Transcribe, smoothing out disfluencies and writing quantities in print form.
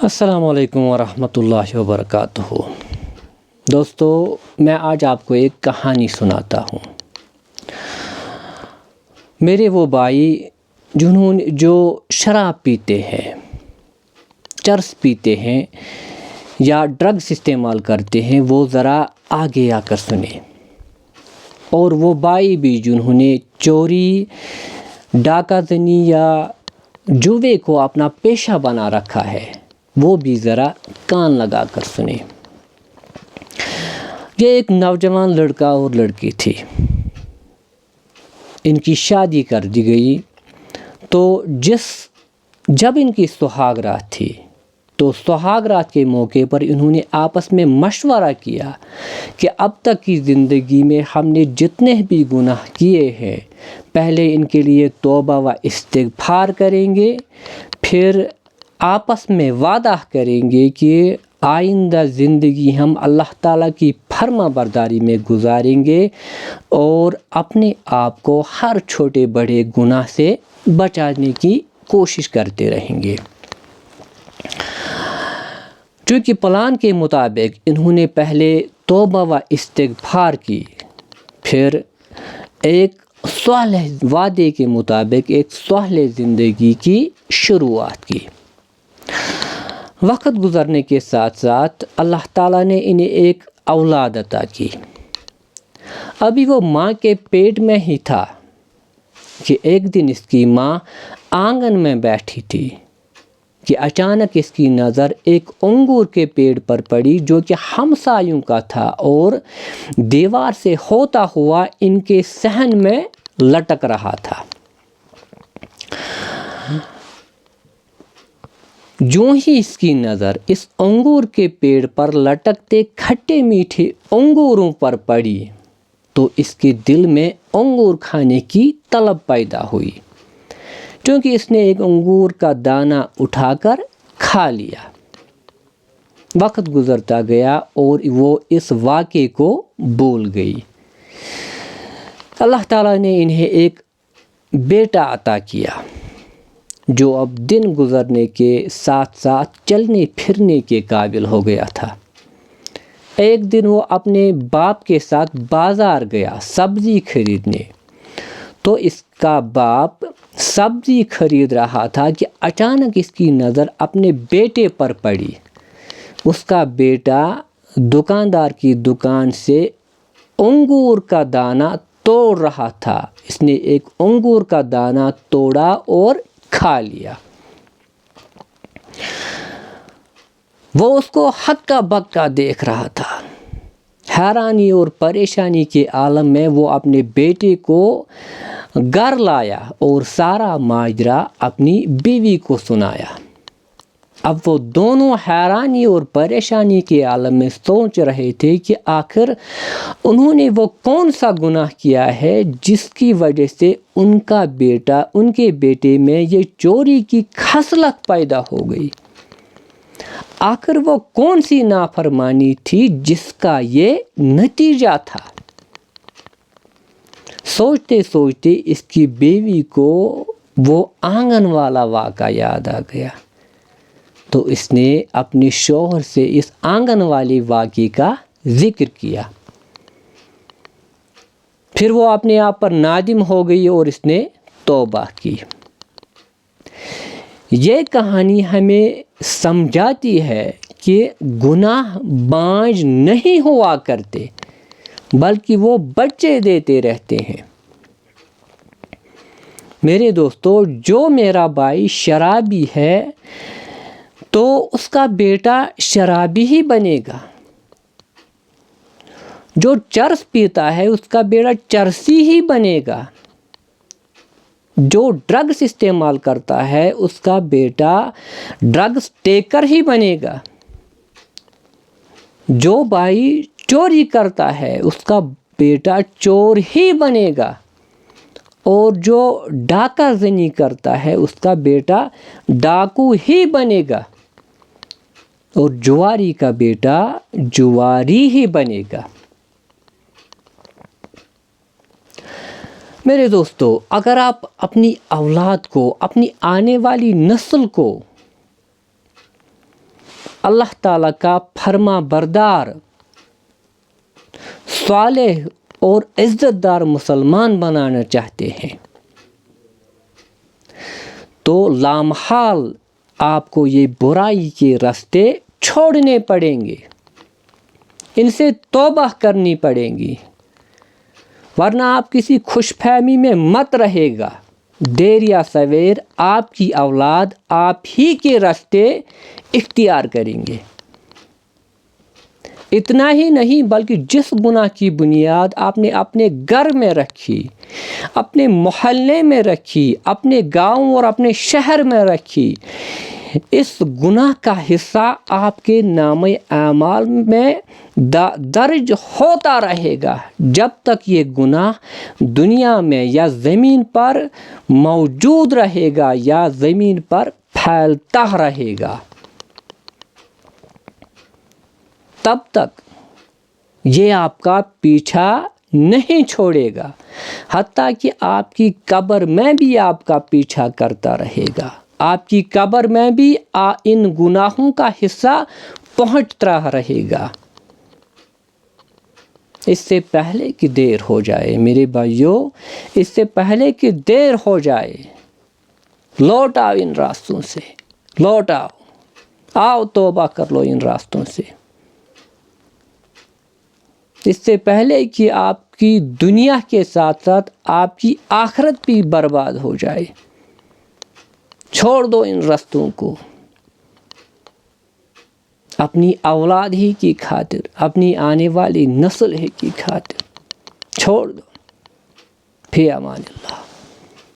السلام علیکم ورحمۃ اللہ وبرکاتہ۔ دوستو، میں آج آپ کو ایک کہانی سناتا ہوں۔ میرے وہ بھائی جو شراب پیتے ہیں، چرس پیتے ہیں یا ڈرگس استعمال کرتے ہیں، وہ ذرا آگے آ کر سنیں۔ اور وہ بھائی بھی جنہوں نے چوری، ڈاکہ زنی یا جوے کو اپنا پیشہ بنا رکھا ہے، وہ بھی ذرا کان لگا کر سنیں۔ یہ ایک نوجوان لڑکا اور لڑکی تھی۔ ان کی شادی کر دی گئی، تو جب ان کی سہاگ رات تھی تو سہاگ رات کے موقع پر انہوں نے آپس میں مشورہ کیا کہ اب تک کی زندگی میں ہم نے جتنے بھی گناہ کیے ہیں، پہلے ان کے لیے توبہ و استغفار کریں گے، پھر آپس میں وعدہ کریں گے کہ آئندہ زندگی ہم اللہ تعالیٰ کی فرما برداری میں گزاریں گے اور اپنے آپ کو ہر چھوٹے بڑے گناہ سے بچانے کی کوشش کرتے رہیں گے۔ چونکہ پلان کے مطابق انہوں نے پہلے توبہ و استغفار کی، پھر ایک صالح وعدے کے مطابق ایک صالح زندگی کی شروعات کی۔ وقت گزرنے کے ساتھ ساتھ اللہ تعالیٰ نے انہیں ایک اولاد عطا کی۔ ابھی وہ ماں کے پیٹ میں ہی تھا کہ ایک دن اس کی ماں آنگن میں بیٹھی تھی کہ اچانک اس کی نظر ایک انگور کے پیڑ پر پڑی، جو کہ ہمسایوں کا تھا اور دیوار سے ہوتا ہوا ان کے صحن میں لٹک رہا تھا۔ جو ہی اس کی نظر اس انگور کے پیڑ پر لٹکتے کھٹے میٹھے انگوروں پر پڑی تو اس کے دل میں انگور کھانے کی طلب پیدا ہوئی، کیونکہ اس نے ایک انگور کا دانہ اٹھا کر کھا لیا۔ وقت گزرتا گیا اور وہ اس واقعے کو بھول گئی۔ اللہ تعالیٰ نے انہیں ایک بیٹا عطا کیا، جو اب دن گزرنے کے ساتھ ساتھ چلنے پھرنے کے قابل ہو گیا تھا۔ ایک دن وہ اپنے باپ کے ساتھ بازار گیا سبزی خریدنے، تو اس کا باپ سبزی خرید رہا تھا کہ اچانک اس کی نظر اپنے بیٹے پر پڑی۔ اس کا بیٹا دکاندار کی دکان سے انگور کا دانہ توڑ رہا تھا۔ اس نے ایک انگور کا دانہ توڑا اور کھا لیا۔ وہ اس کو ہکا بکا دیکھ رہا تھا۔ حیرانی اور پریشانی کے عالم میں وہ اپنے بیٹے کو گھر لایا اور سارا ماجرا اپنی بیوی کو سنایا۔ اب وہ دونوں حیرانی اور پریشانی کے عالم میں سوچ رہے تھے کہ آخر انہوں نے وہ کون سا گناہ کیا ہے جس کی وجہ سے ان کے بیٹے میں یہ چوری کی خصلت پیدا ہو گئی۔ آخر وہ کون سی نافرمانی تھی جس کا یہ نتیجہ تھا۔ سوچتے سوچتے اس کی بیوی کو وہ آنگن والا واقعہ یاد آ گیا، تو اس نے اپنے شوہر سے اس آنگن والے واقعے کا ذکر کیا۔ پھر وہ اپنے آپ پر نادم ہو گئی اور اس نے توبہ کی۔ یہ کہانی ہمیں سمجھاتی ہے کہ گناہ بانجھ نہیں ہوا کرتے، بلکہ وہ بچے دیتے رہتے ہیں۔ میرے دوستو، جو میرا بھائی شرابی ہے تو اس کا بیٹا شرابی ہی بنے گا۔ جو چرس پیتا ہے اس کا بیٹا چرسی ہی بنے گا۔ جو ڈرگس استعمال کرتا ہے اس کا بیٹا ڈرگس ٹیکر ہی بنے گا۔ جو بھائی چوری کرتا ہے اس کا بیٹا چور ہی بنے گا، اور جو ڈاکہ زنی کرتا ہے اس کا بیٹا ڈاکو ہی بنے گا، اور جواری کا بیٹا جواری ہی بنے گا۔ میرے دوستو، اگر آپ اپنی اولاد کو، اپنی آنے والی نسل کو اللہ تعالیٰ کا فرما بردار صالح اور عزت دار مسلمان بنانا چاہتے ہیں تو لامحال آپ کو یہ برائی کے راستے چھوڑنے پڑیں گے، ان سے توبہ کرنی پڑیں گی، ورنہ آپ کسی خوش فہمی میں مت رہے گا، دیر یا سویر آپ کی اولاد آپ ہی کے راستے اختیار کریں گے۔ اتنا ہی نہیں بلکہ جس گناہ کی بنیاد آپ نے اپنے گھر میں رکھی، اپنے محلے میں رکھی، اپنے گاؤں اور اپنے شہر میں رکھی، اس گناہ کا حصہ آپ کے نامہ اعمال میں درج ہوتا رہے گا جب تک یہ گناہ دنیا میں یا زمین پر موجود رہے گا یا زمین پر پھیلتا رہے گا، تب تک یہ آپ کا پیچھا نہیں چھوڑے گا، حتیٰ کہ آپ کی قبر میں بھی آپ کا پیچھا کرتا رہے گا، آپ کی قبر میں بھی ان گناہوں کا حصہ پہنچتا رہے گا۔ اس سے پہلے کہ دیر ہو جائے میرے بھائیوں، اس سے پہلے کہ دیر ہو جائے، لوٹ آؤ ان راستوں سے، لوٹ آؤ توبہ کر لو ان راستوں سے، اس سے پہلے کہ آپ کی دنیا کے ساتھ ساتھ آپ کی آخرت بھی برباد ہو جائے۔ چھوڑ دو ان راستوں کو، اپنی اولاد ہی کی خاطر، اپنی آنے والی نسل ہی کی خاطر چھوڑ دو۔ فی امان اللہ۔